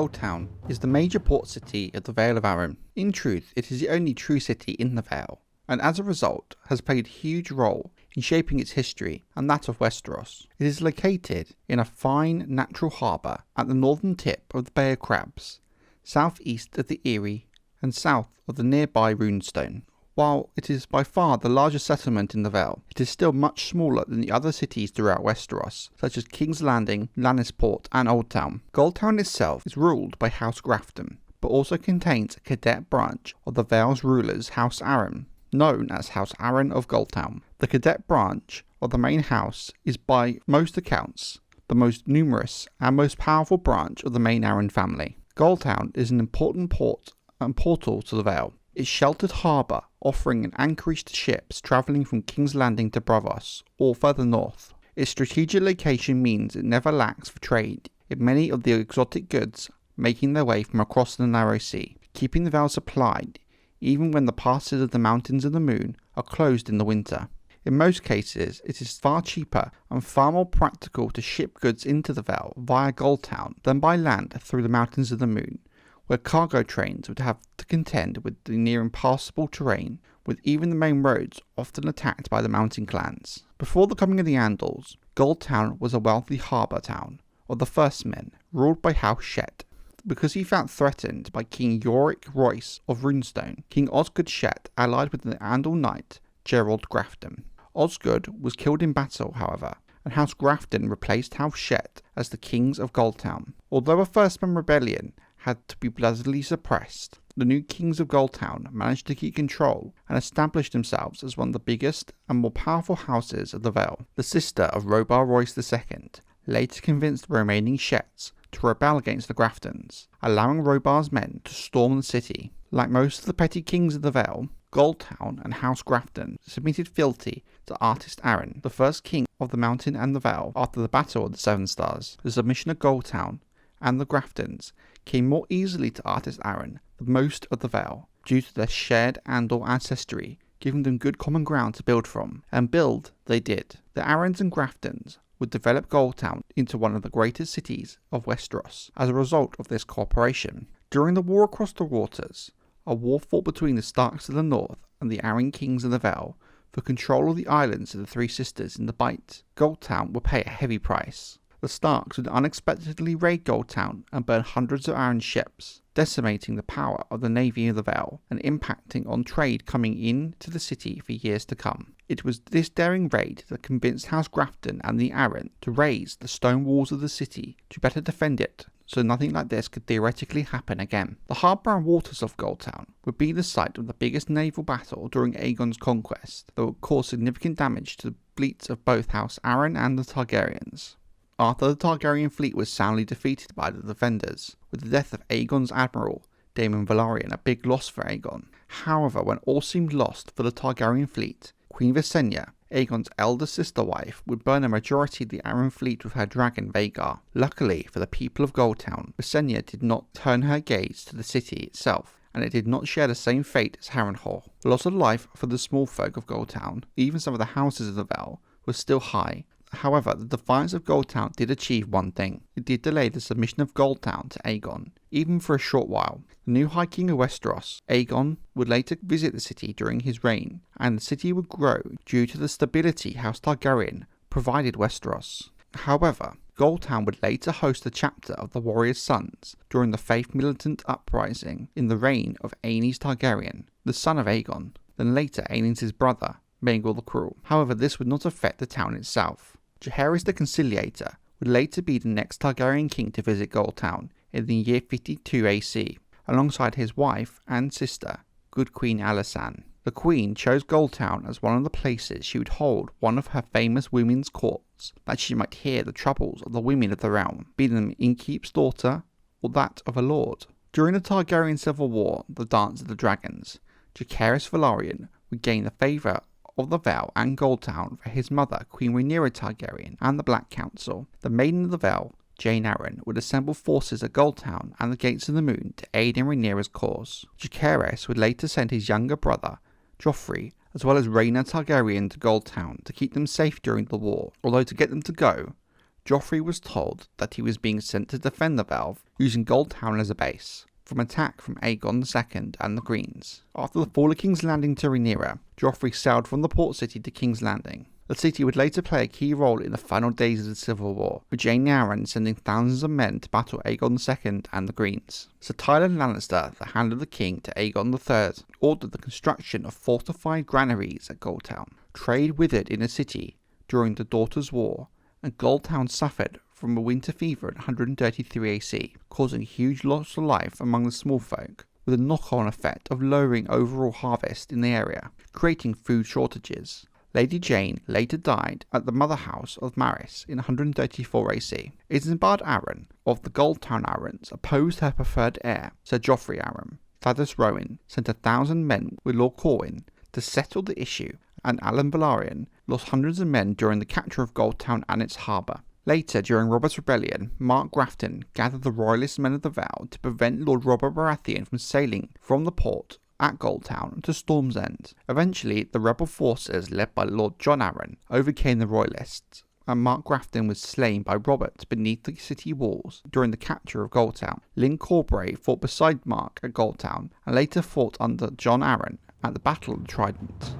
Goldtown is the major port city of the Vale of Arryn. In truth, it is the only true city in the Vale, and as a result has played a huge role in shaping its history and that of Westeros. It is located in a fine natural harbour at the northern tip of the Bay of Crabs, southeast of the Eyrie and south of the nearby Runestone. While it is by far the largest settlement in the Vale, it is still much smaller than the other cities throughout Westeros, such as King's Landing, Lannisport and Oldtown. Goldtown itself is ruled by House Grafton, but also contains a cadet branch of the Vale's rulers House Arryn, known as House Arryn of Goldtown. The cadet branch of the main house is by most accounts the most numerous and most powerful branch of the main Arryn family. Goldtown is an important port and portal to the Vale. Its sheltered harbour offering an anchorage to ships travelling from King's Landing to Braavos or further north. Its strategic location means it never lacks for trade in many of the exotic goods making their way from across the narrow sea, keeping the Vale supplied even when the passes of the Mountains of the Moon are closed in the winter. In most cases, it is far cheaper and far more practical to ship goods into the Vale via Goldtown than by land through the Mountains of the Moon, where cargo trains would have to contend with the near impassable terrain, with even the main roads often attacked by the mountain clans. Before the coming of the Andals, Goldtown was a wealthy harbour town of the First Men, ruled by House Shet. Because he felt threatened by King Yorick Royce of Runestone, King Osgood Shet allied with the Andal knight Geroge Grafton. Osgood was killed in battle, however, and House Grafton replaced House Shet as the kings of Goldtown. Although a First Men rebellion had to be bloodily suppressed, the new kings of Goldtown managed to keep control and established themselves as one of the biggest and more powerful houses of the Vale. The sister of Robar Royce II later convinced the remaining Shets to rebel against the Graftons, allowing Robar's men to storm the city. Like most of the petty kings of the Vale, Goldtown and House Grafton submitted fealty to Artist Arryn, the first king of the Mountain and the Vale after the Battle of the Seven Stars. The submission of Goldtown and the Graftons came more easily to Artist Arryn than most of the Vale, due to their shared Andal ancestry, giving them good common ground to build from, and build they did. The Arryns and Graftons would develop Goldtown into one of the greatest cities of Westeros as a result of this cooperation. During the War Across the Waters, a war fought between the Starks of the north and the Arryn kings of the Vale for control of the islands of the Three Sisters in the Bight, Goldtown would pay a heavy price. The Starks would unexpectedly raid Goldtown and burn hundreds of Arryn ships, decimating the power of the navy of the Vale and impacting on trade coming into the city for years to come. It was this daring raid that convinced House Grafton and the Arryn to raise the stone walls of the city to better defend it, so nothing like this could theoretically happen again. The harbour and waters of Goldtown would be the site of the biggest naval battle during Aegon's conquest that would cause significant damage to the fleets of both House Arryn and the Targaryens. After the Targaryen fleet was soundly defeated by the defenders, with the death of Aegon's admiral, Daemon Velaryon, a big loss for Aegon. However, when all seemed lost for the Targaryen fleet, Queen Visenya, Aegon's elder sister wife, would burn a majority of the Arryn fleet with her dragon Vhagar. Luckily for the people of Goldtown, Visenya did not turn her gaze to the city itself, and it did not share the same fate as Harrenhal. The loss of life for the small folk of Goldtown, even some of the houses of the Vale, was still high. However, the defiance of Goldtown did achieve one thing. It did delay the submission of Goldtown to Aegon, even for a short while. The new High King of Westeros, Aegon, would later visit the city during his reign, and the city would grow due to the stability House Targaryen provided Westeros. However, Goldtown would later host a chapter of the Warrior's Sons during the Faith Militant Uprising in the reign of Aenys Targaryen, the son of Aegon, then later Aenys' brother, Maegor the Cruel. However, this would not affect the town itself. Jaehaerys the Conciliator would later be the next Targaryen king to visit Goldtown in the year 52 AC, alongside his wife and sister, Good Queen Alysanne. The Queen chose Goldtown as one of the places she would hold one of her famous women's courts, that she might hear the troubles of the women of the realm, be them Inkeep's daughter or that of a lord. During the Targaryen Civil War, the Dance of the Dragons, Jaehaerys Velaryon would gain the favour of the Vale and Goldtown for his mother, Queen Rhaenyra Targaryen, and the Black Council. The Maiden of the Vale, Jane Arryn, would assemble forces at Goldtown and the Gates of the Moon to aid in Rhaenyra's cause. Jaehaerys would later send his younger brother, Joffrey, as well as Rhaena Targaryen to Goldtown to keep them safe during the war, although to get them to go, Joffrey was told that he was being sent to defend the Vale, using Goldtown as a base, from attack from Aegon II and the Greens. After the fall of King's Landing to Rhaenyra, Joffrey sailed from the port city to King's Landing. The city would later play a key role in the final days of the Civil War, with Jaime Arryn sending thousands of men to battle Aegon II and the Greens. Sir Tywin Lannister, the Hand of the King to Aegon III, ordered the construction of fortified granaries at Goldtown. Trade withered in the city during the Daughters' War, and Goldtown suffered from a winter fever in 133 AC, causing huge loss of life among the small folk, with a knock-on effect of lowering overall harvest in the area, creating food shortages. Lady Jane later died at the mother house of Maris in 134 AC. Isambard Arryn of the Goldtown Arryns opposed her preferred heir, Sir Joffrey Arryn. Thaddeus Rowan sent 1,000 men with Lord Corwin to settle the issue, and Alan Velaryon lost hundreds of men during the capture of Goldtown and its harbour. Later, during Robert's Rebellion, Mark Grafton gathered the royalist men of the Vale to prevent Lord Robert Baratheon from sailing from the port at Goldtown to Storm's End. Eventually, the rebel forces led by Lord John Arryn overcame the royalists, and Mark Grafton was slain by Robert beneath the city walls during the capture of Goldtown. Lyn Corbray fought beside Mark at Goldtown, and later fought under John Arryn at the Battle of the Trident.